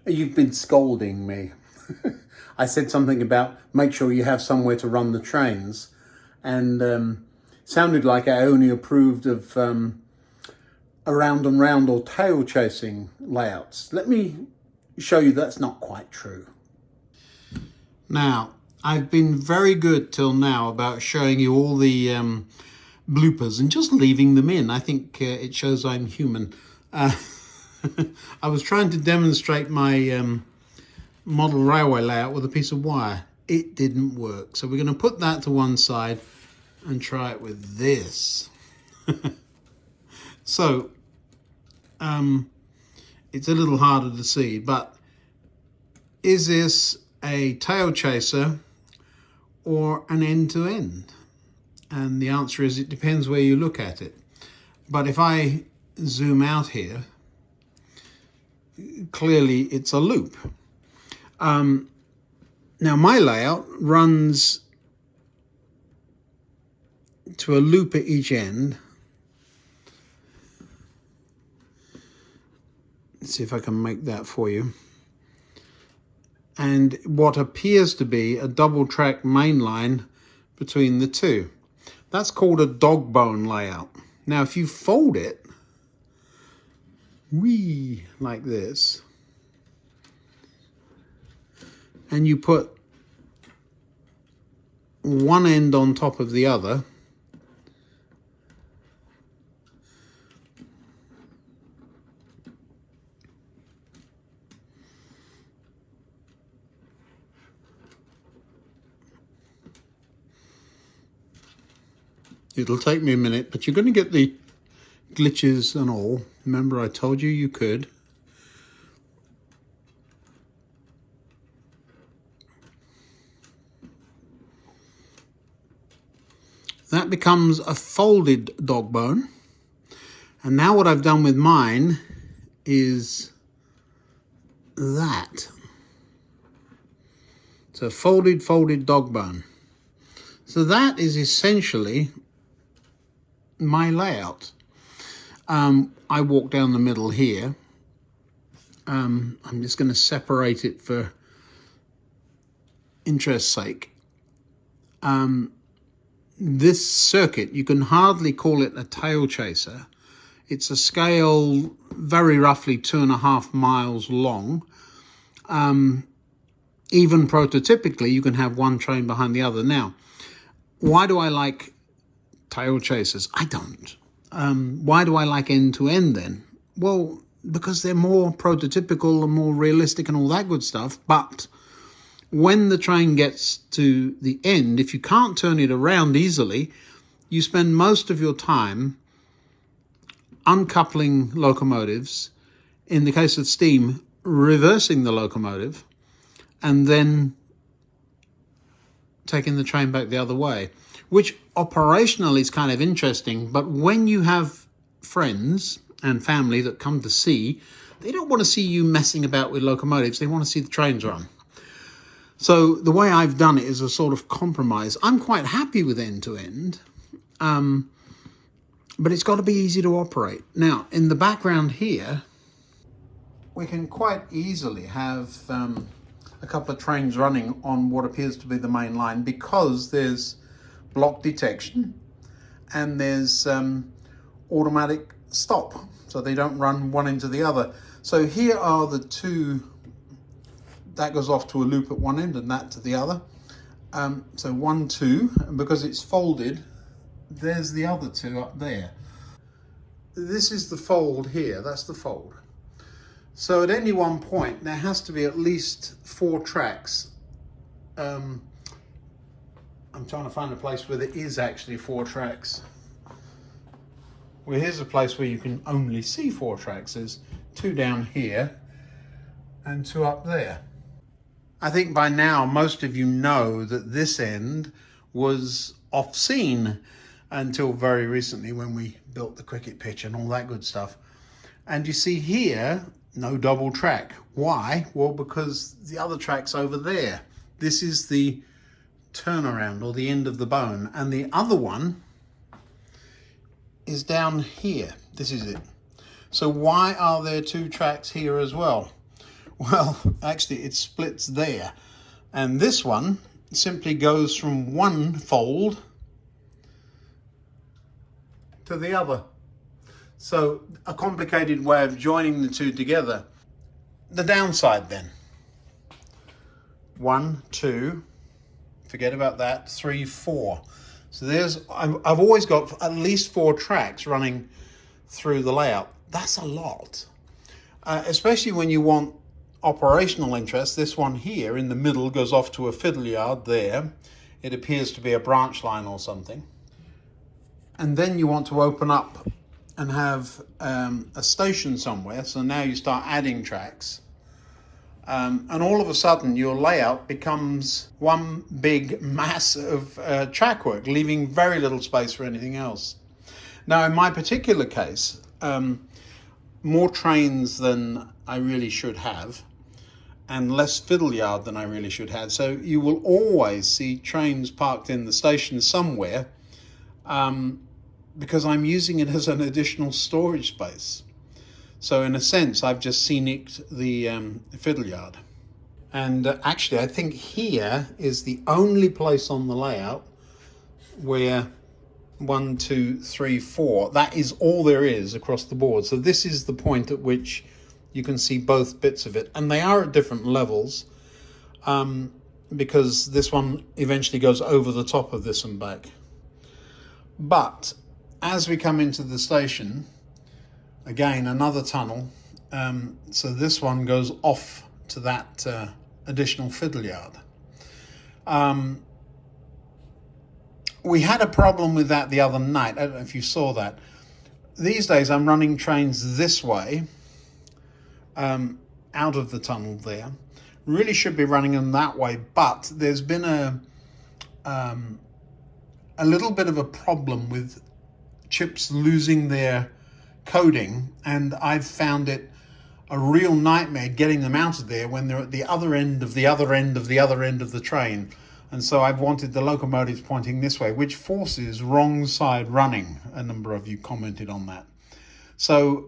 You've been scolding me. I said something about make sure you have somewhere to run the trains, and sounded like I only approved of around and round or tail chasing layouts. Let me show you that's not quite true. Now, I've been very good till now about showing you all the bloopers and just leaving them in. I think it shows I'm human. I was trying to demonstrate my model railway layout with a piece of wire. It didn't work. So we're going to put that to one side and try it with this. So it's a little harder to see, but is this a tail chaser or an end-to-end? And the answer is it depends where you look at it. But if I zoom out here, clearly it's a loop. Now my layout runs to a loop at each end. Let's see if I can make that for you. And what appears to be a double track main line between the two. That's called a dog bone layout. Now if you fold it, like this, and you put one end on top of the other, it'll take me a minute, but you're going to get the glitches and all. Remember, I told you you could. That becomes a folded dog bone. And now what I've done with mine is that. So folded dog bone. So that is essentially my layout. I walk down the middle here. I'm just going to separate it for interest's sake. This circuit, you can hardly call it a tail chaser. It's a scale very roughly 2.5 miles long. Even prototypically, you can have one train behind the other. Now, why do I like tail chasers? I don't. Why do I like end-to-end then? Well, because they're more prototypical and more realistic and all that good stuff. But when the train gets to the end, if you can't turn it around easily, you spend most of your time uncoupling locomotives. In the case of steam, reversing the locomotive and then taking the train back the other way, which operationally is kind of interesting. But when you have friends and family that come to see, they don't want to see you messing about with locomotives. They want to see the trains run. So the way I've done it is a sort of compromise. I'm quite happy with end-to-end, but it's got to be easy to operate. Now, in the background here, we can quite easily have a couple of trains running on what appears to be the main line, because there's block detection and there's automatic stop, so they don't run one into the other. So here are the two. That goes off to a loop at one end and that to the other. So 1, 2, and because it's folded, there's the other two up there. This is the fold here, that's the fold. So at any one point, there has to be at least 4 tracks. I'm trying to find a place where there is actually 4 tracks. Well, here's a place where you can only see 4 tracks. There's 2 down here and 2 up there. I think by now most of you know that this end was off scene until very recently when we built the cricket pitch and all that good stuff. And you see here, no double track. Why? Well, because the other track's over there. This is the turnaround or the end of the bone, and the other one is down here. This is it. So why are there 2 tracks here as well? Well, actually it splits there. And this one simply goes from one fold to the other. So a complicated way of joining the two together. The downside then. 1, 2, forget about that, 3, 4. So I've always got at least 4 tracks running through the layout. That's a lot. Especially when you want operational interest. This one here in the middle goes off to a fiddle yard there. It appears to be a branch line or something. And then you want to open up and have a station somewhere. So now you start adding tracks. And all of a sudden your layout becomes one big mass of track work, leaving very little space for anything else. Now in my particular case, more trains than I really should have, and less fiddle yard than I really should have. So you will always see trains parked in the station somewhere, because I'm using it as an additional storage space. So in a sense, I've just scenicked the fiddle yard. And actually, I think here is the only place on the layout where 1, 2, 3, 4, that is all there is across the board. So this is the point at which you can see both bits of it. And they are at different levels, because this one eventually goes over the top of this and back. But as we come into the station, again, another tunnel. So this one goes off to that additional fiddle yard. We had a problem with that the other night. I don't know if you saw that. These days I'm running trains this way, out of the tunnel there. Really should be running them that way, but there's been a little bit of a problem with chips losing their coding, and I've found it a real nightmare getting them out of there when they're at the other end of the other end of the other end of the train. And so I've wanted the locomotives pointing this way, which forces wrong side running. A number of you commented on that. So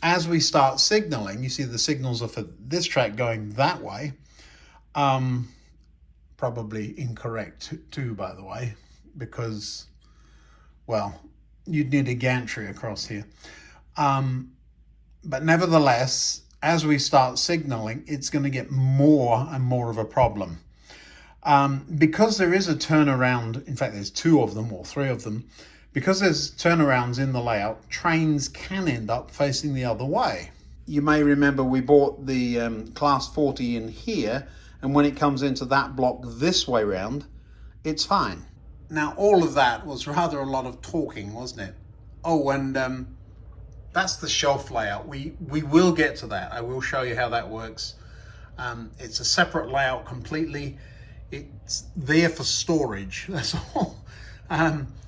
as we start signaling, you see the signals are for this track going that way. Probably incorrect too, by the way, because, well, you'd need a gantry across here. But nevertheless, as we start signaling, it's going to get more and more of a problem. Because there is a turnaround, in fact, there's 2 of them or 3 of them, because there's turnarounds in the layout, trains can end up facing the other way. You may remember we bought the Class 40 in here, and when it comes into that block this way round, it's fine. Now, all of that was rather a lot of talking, wasn't it? Oh, and that's the shelf layout. We will get to that. I will show you how that works. It's a separate layout completely. It's there for storage, that's all.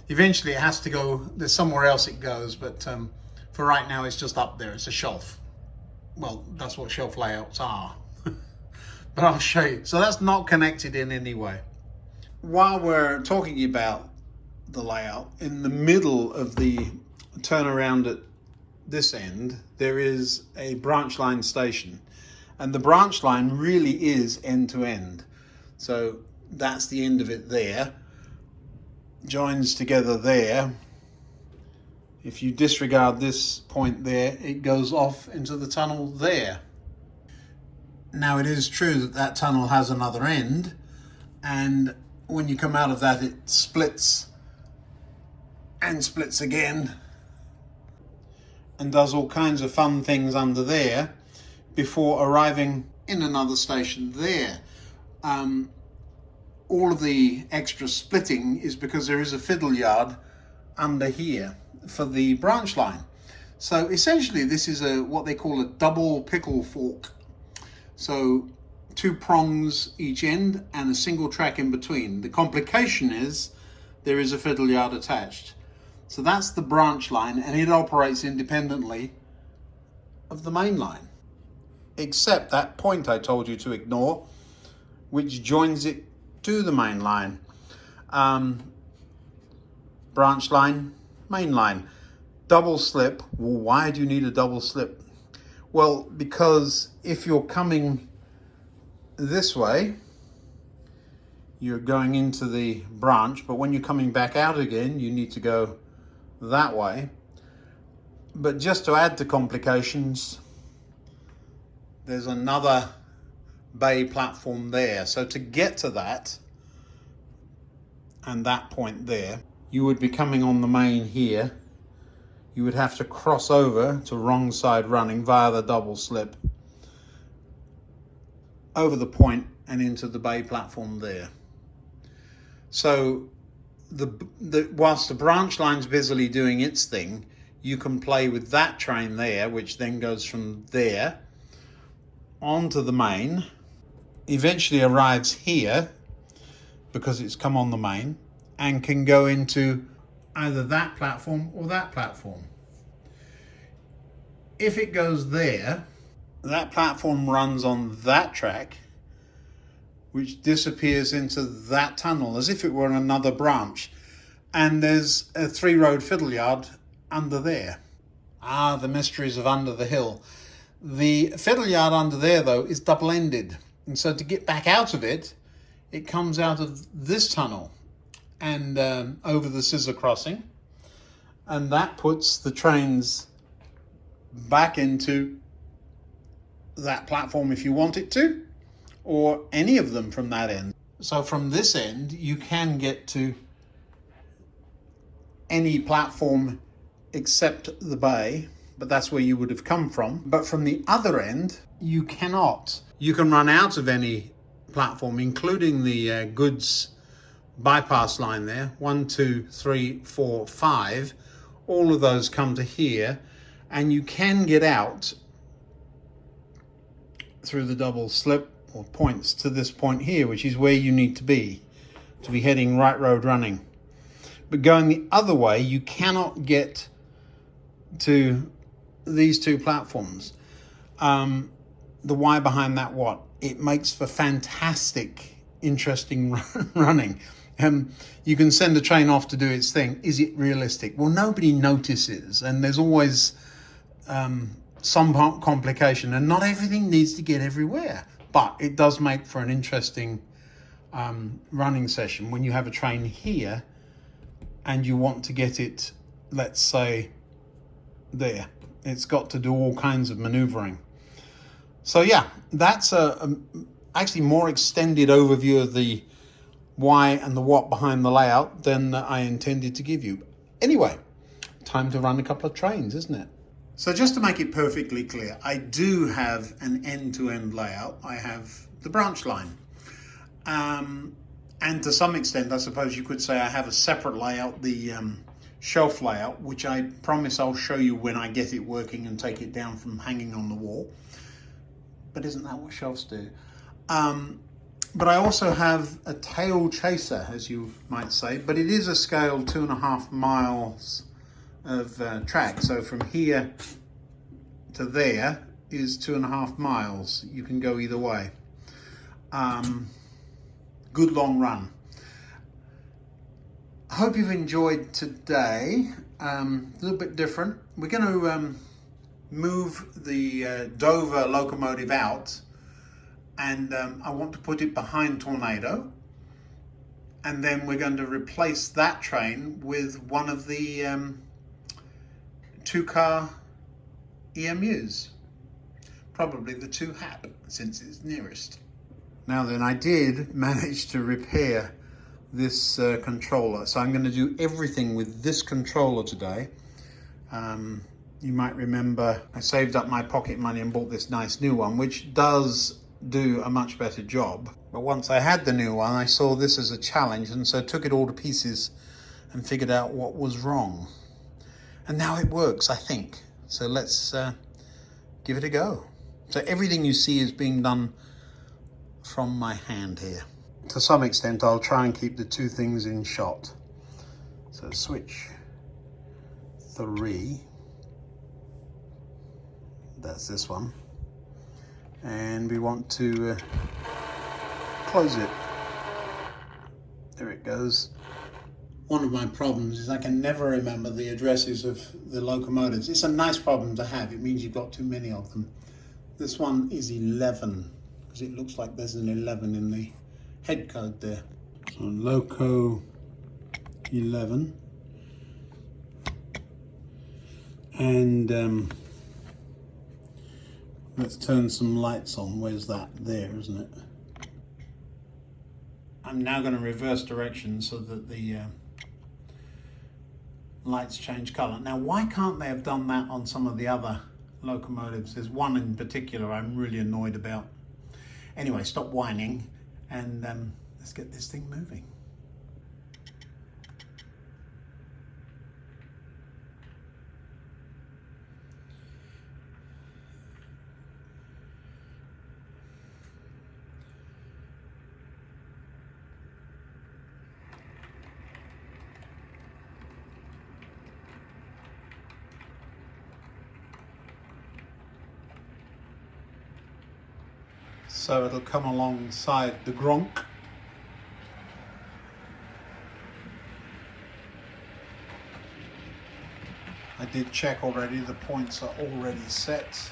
Eventually it has to go, there's somewhere else it goes, but for right now it's just up there, it's a shelf. Well, that's what shelf layouts are. But I'll show you. So that's not connected in any way. While we're talking about the layout, in the middle of the turnaround at this end, there is a branch line station. And the branch line really is end to end. So that's the end of it there. Joins together there. If you disregard this point there, it goes off into the tunnel there. Now it is true that that tunnel has another end, and when you come out of that, it splits and splits again and does all kinds of fun things under there before arriving in another station there. All of the extra splitting is because there is a fiddle yard under here for the branch line. So essentially this is what they call a double pickle fork. So 2 prongs each end and a single track in between. The complication is there is a fiddle yard attached. So that's the branch line, and it operates independently of the main line, except that point I told you to ignore, which joins it to the main line. Branch line, main line. Double slip. Well, why do you need a double slip? Well, because if you're coming this way, you're going into the branch, but when you're coming back out again, you need to go that way. But just to add to complications, there's another bay platform there. So to get to that, and that point there, you would be coming on the main here. You would have to cross over to wrong side running via the double slip, over the point and into the bay platform there. So whilst the branch line's busily doing its thing, you can play with that train there, which then goes from there onto the main, eventually arrives here because it's come on the main, and can go into either that platform or that platform. If it goes there, that platform runs on that track, which disappears into that tunnel as if it were another branch, and there's a 3-road fiddle yard under there. Ah, the mysteries of under the hill. The fiddle yard under there, though, is double-ended, and so to get back out of it, it comes out of this tunnel and over the scissor crossing, and that puts the trains back into that platform if you want it to, or any of them from that end. So from this end, you can get to any platform except the bay, but that's where you would have come from. But from the other end, you cannot. You can run out of any platform, including the goods bypass line there. 1, 2, 3, 4, 5. All of those come to here, and you can get out through the double slip or points to this point here, which is where you need to be heading right road running. But going the other way, you cannot get to these two platforms. The why behind that what? It makes for fantastic, interesting running. You can send a train off to do its thing. Is it realistic? Well, nobody notices, and there's always some complication, and not everything needs to get everywhere. But it does make for an interesting running session when you have a train here and you want to get it, let's say, there. It's got to do all kinds of maneuvering. So yeah, that's a actually more extended overview of the why and the what behind the layout than I intended to give you. Anyway, time to run a couple of trains, isn't it? So just to make it perfectly clear, I do have an end-to-end layout. I have the branch line. And to some extent, I suppose you could say I have a separate layout, the shelf layout, which I promise I'll show you when I get it working and take it down from hanging on the wall. But isn't that what shelves do? But I also have a tail chaser, as you might say, but it is a scale 2.5 miles of track. So from here to there is 2.5 miles. You can go either way. Good long run. I hope you've enjoyed today. A little bit different. We're going to move the Dover locomotive out, and I want to put it behind Tornado, and then we're going to replace that train with one of the 2-car EMUs, probably the 2-hap, since it's nearest. Now then, I did manage to repair this controller, so I'm going to do everything with this controller today. You might remember I saved up my pocket money and bought this nice new one, which does do a much better job. But once I had the new one, I saw this as a challenge, and so took it all to pieces and figured out what was wrong. And now it works, I think. So let's give it a go. So everything you see is being done from my hand here. To some extent, I'll try and keep the two things in shot. So switch 3. That's this one. And we want to close it. There it goes. One of my problems is I can never remember the addresses of the locomotives. It's a nice problem to have. It means you've got too many of them. This one is 11 because it looks like there's an 11 in the head code there. So loco 11. And let's turn some lights on. Where's that? There, isn't it? I'm now going to reverse direction so that the lights change colour. Now, why can't they have done that on some of the other locomotives? There's one in particular I'm really annoyed about. Anyway, stop whining and let's get this thing moving. So it'll come alongside the Gronk. I did check already, the points are already set.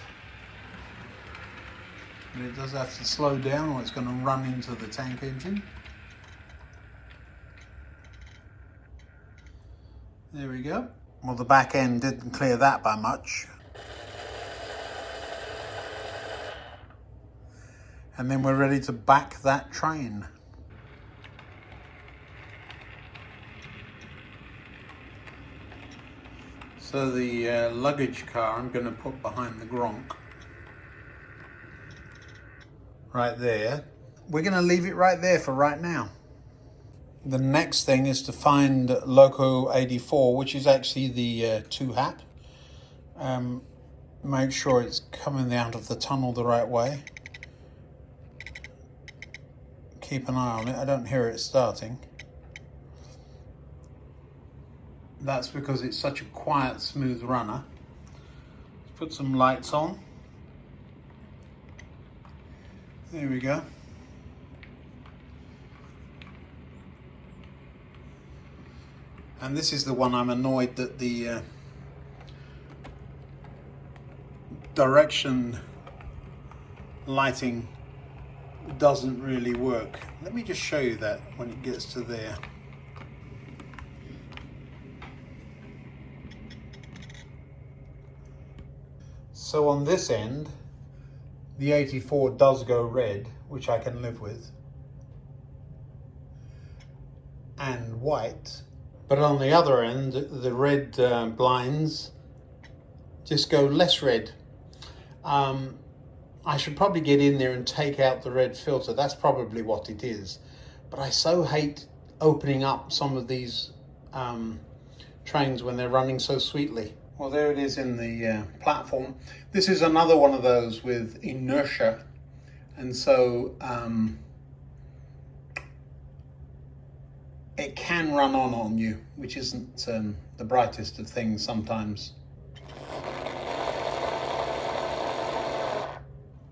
But it does have to slow down or it's going to run into the tank engine. There we go. Well, the back end didn't clear that by much. And then we're ready to back that train. So the luggage car I'm going to put behind the Gronk. Right there. We're going to leave it right there for right now. The next thing is to find Loco 84, which is actually the 2-hap. Make sure it's coming out of the tunnel the right way. Keep an eye on it. I don't hear it starting. That's because it's such a quiet, smooth runner. Let's put some lights on. There we go. And this is the one I'm annoyed that the direction lighting doesn't really work. Let me just show you that when it gets to there. So on this end, the 84 does go red, which I can live with, and white. But on the other end, the red blinds just go less red. I should probably get in there and take out the red filter. That's probably what it is. But I so hate opening up some of these trains when they're running so sweetly. Well, there it is in the platform. This is another one of those with inertia. And so it can run on you, which isn't the brightest of things sometimes.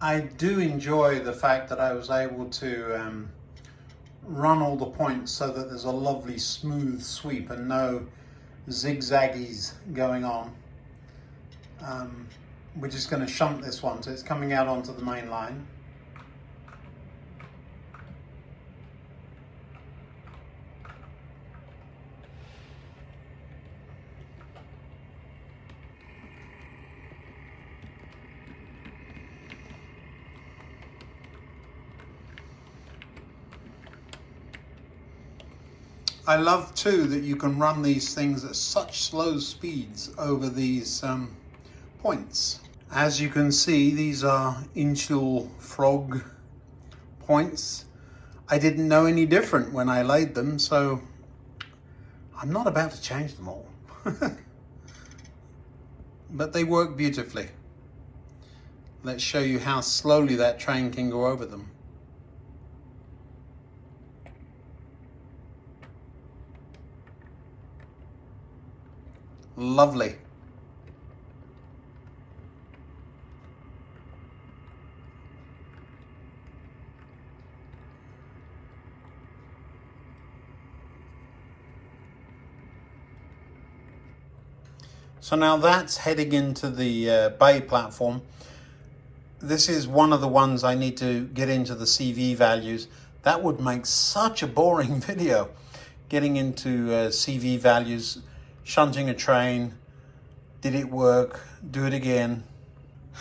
I do enjoy the fact that I was able to run all the points so that there's a lovely smooth sweep and no zigzaggies going on. We're just going to shunt this one, so it's coming out onto the main line. I love too that you can run these things at such slow speeds over these points. As you can see, these are initial frog points. I didn't know any different when I laid them, so I'm not about to change them all. But they work beautifully. Let's show you how slowly that train can go over them. Lovely. So now that's heading into the bay platform. This is one of the ones I need to get into the CV values. That would make such a boring video. Getting into CV values, shunting a train, did it work, do it again.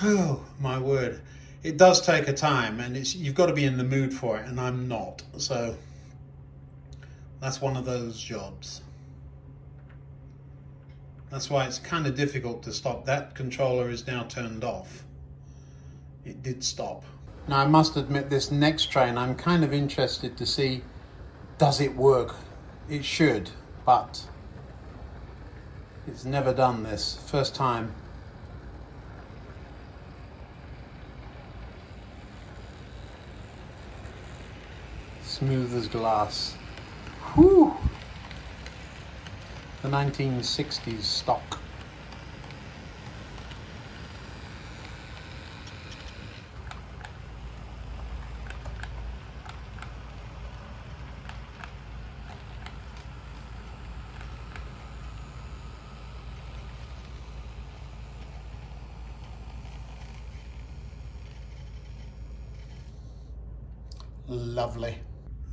Oh, my word. It does take a time, and you've got to be in the mood for it, and I'm not. So that's one of those jobs. That's why it's kind of difficult to stop. That controller is now turned off. It did stop. Now I must admit, this next train I'm kind of interested to see, does it work? It should, but it's never done this. First time. Smooth as glass. Whew! The 1960s stock. Lovely.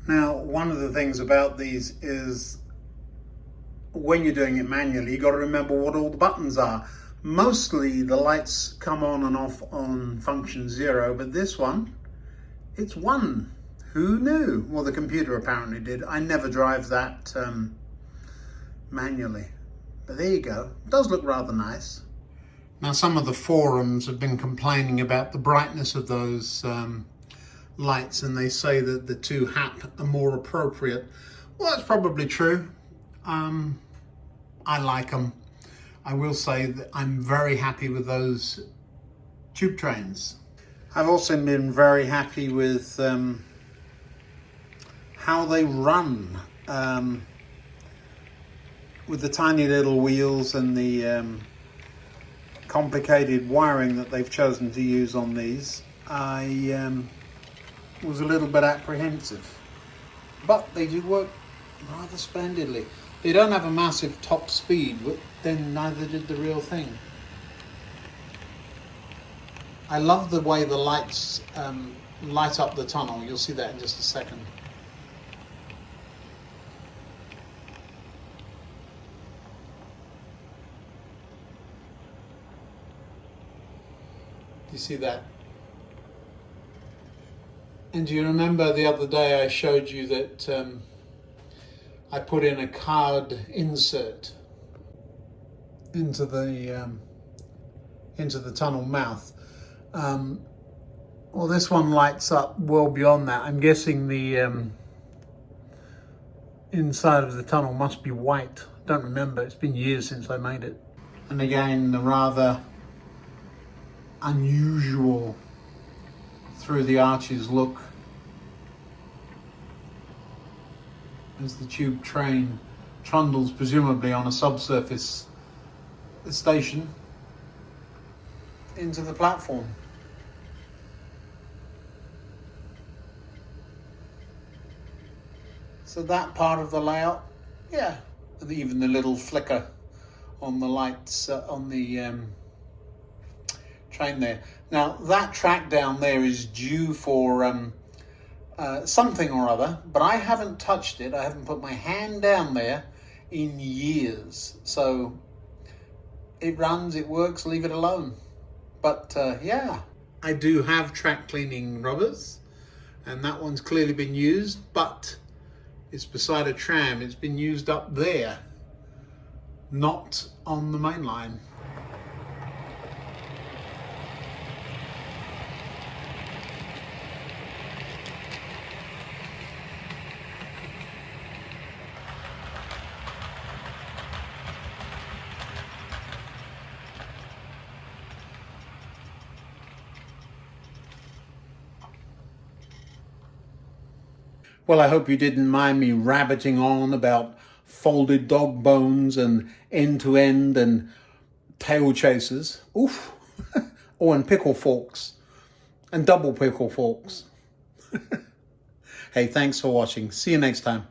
Now, one of the things about these is when you're doing it manually, you got to remember what all the buttons are. Mostly the lights come on and off on function 0, but this one, it's 1. Who knew? Well, the computer apparently did. I never drive that manually. But there you go. It does look rather nice. Now, some of the forums have been complaining about the brightness of those lights, and they say that the 2 HAP are more appropriate. Well, that's probably true. I like them. I will say that I'm very happy with those tube trains. I've also been very happy with how they run, with the tiny little wheels and the complicated wiring that they've chosen to use on these. I was a little bit apprehensive, but they do work rather splendidly. They don't have a massive top speed, but then neither did the real thing. I love the way the lights light up the tunnel. You'll see that in just a second. Do you see that? And do you remember the other day I showed you that I put in a card insert into the tunnel mouth? Well, this one lights up well beyond that. I'm guessing the inside of the tunnel must be white. I don't remember. It's been years since I made it. And again, the rather unusual through the arches look as the tube train trundles, presumably on a subsurface station, into the platform. So that part of the layout, yeah, even the little flicker on the lights on the train there. Now that track down there is due for something or other, but I haven't touched it. I haven't put my hand down there in years. So it runs, it works, leave it alone. But yeah, I do have track cleaning rubbers, and that one's clearly been used, but it's beside a tram. It's been used up there, not on the main line. Well, I hope you didn't mind me rabbiting on about folded dog bones and end-to-end and tail chasers. Oof. Oh, and pickle forks. And double pickle forks. Hey, thanks for watching. See you next time.